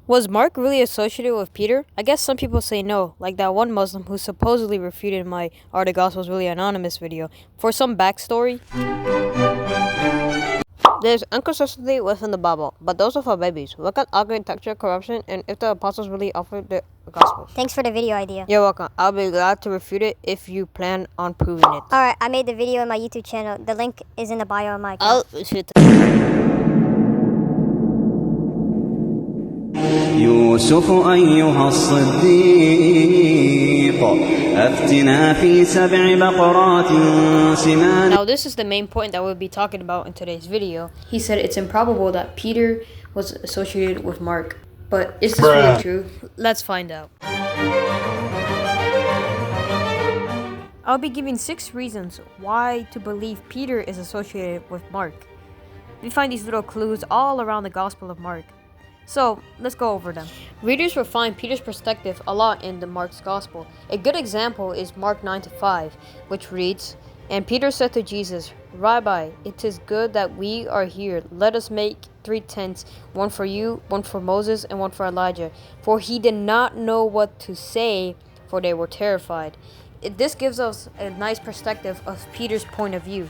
Was Mark really associated with Peter? I guess some people say no, like that one Muslim who supposedly refuted my Are the Gospels Really Anonymous video. For some backstory, there's inconsistency within the Bible, but those are for babies. Look at ugly texture, corruption, and if the apostles really offered the Gospels. Thanks for the video idea. You're welcome. I'll be glad to refute it if you plan on proving it. Alright, I made the video in my YouTube channel. The link is in the bio of my account. I'll refute it. يوسف أيها الصديق أفتنا في 7 بقرات سمان. Now this is the main point that we'll be talking about in today's video. He said it's improbable that Peter was associated with Mark. But is this really true? Let's find out. I'll be giving 6 reasons why to believe Peter is associated with Mark. We find these little clues all around the Gospel of Mark. So, let's go over them. Readers will find Peter's perspective a lot in the Mark's Gospel. A good example is Mark 9-5, which reads, "And Peter said to Jesus, Rabbi, it is good that we are here. Let us make 3 tents, one for you, one for Moses, and one for Elijah. For he did not know what to say, for they were terrified." This gives us a nice perspective of Peter's point of view.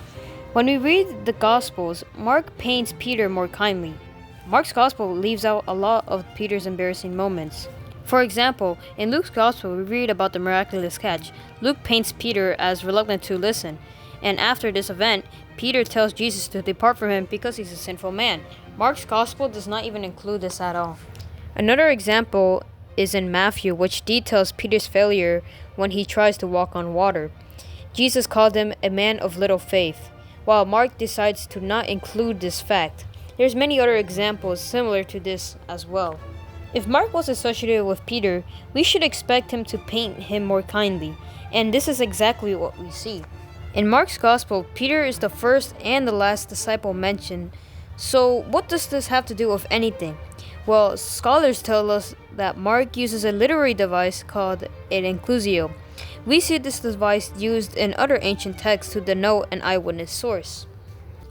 When we read the Gospels, Mark paints Peter more kindly. Mark's Gospel leaves out a lot of Peter's embarrassing moments. For example, in Luke's Gospel, we read about the miraculous catch. Luke paints Peter as reluctant to listen, and after this event, Peter tells Jesus to depart from him because he's a sinful man. Mark's Gospel does not even include this at all. Another example is in Matthew, which details Peter's failure when he tries to walk on water. Jesus called him a man of little faith, while Mark decides to not include this fact. There's many other examples similar to this as well. If Mark was associated with Peter, we should expect him to paint him more kindly, and this is exactly what we see. In Mark's Gospel, Peter is the first and the last disciple mentioned. So what does this have to do with anything? Well, scholars tell us that Mark uses a literary device called an inclusio. We see this device used in other ancient texts to denote an eyewitness source.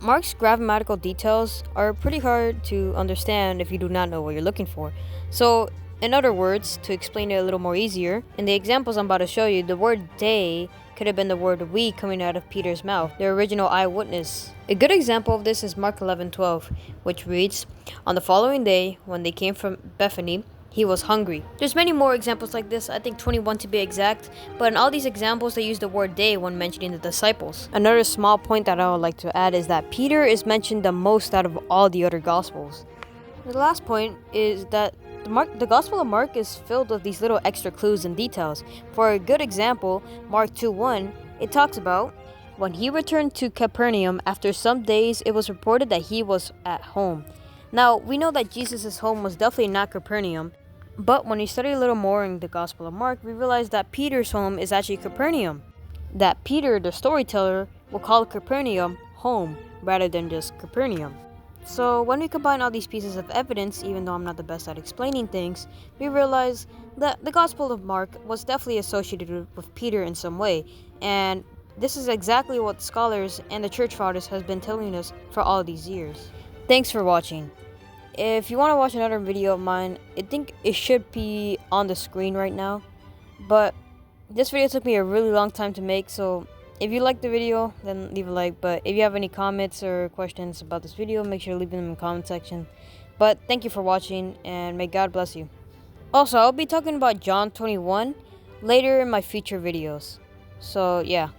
Mark's grammatical details are pretty hard to understand if you do not know what you're looking for. So, in other words, to explain it a little more easier, in the examples I'm about to show you, the word they could have been the word we coming out of Peter's mouth, the original eyewitness. A good example of this is Mark 11:12, which reads, "On the following day, when they came from Bethany, he was hungry." There's many more examples like this, I think 21 to be exact, but in all these examples they use the word they when mentioning the disciples. Another small point that I would like to add is that Peter is mentioned the most out of all the other Gospels. The last point is that the Gospel of Mark is filled with these little extra clues and details. For a good example, Mark 2:1, it talks about, "When he returned to Capernaum after some days, it was reported that he was at home." Now, we know that Jesus' home was definitely not Capernaum, but when we study a little more in the Gospel of Mark, we realize that Peter's home is actually Capernaum. That Peter, the storyteller, will call Capernaum home rather than just Capernaum. So when we combine all these pieces of evidence, even though I'm not the best at explaining things, we realize that the Gospel of Mark was definitely associated with Peter in some way, and this is exactly what scholars and the church fathers has been telling us for all these years. Thanks for watching. If you want to watch another video of mine, I think it should be on the screen right now, but this video took me a really long time to make, so if you liked the video, then leave a like. But if you have any comments or questions about this video, make sure to leave them in the comment section. But thank you for watching, and may God bless you. Also, I'll be talking about John 21 later in my future videos. So yeah.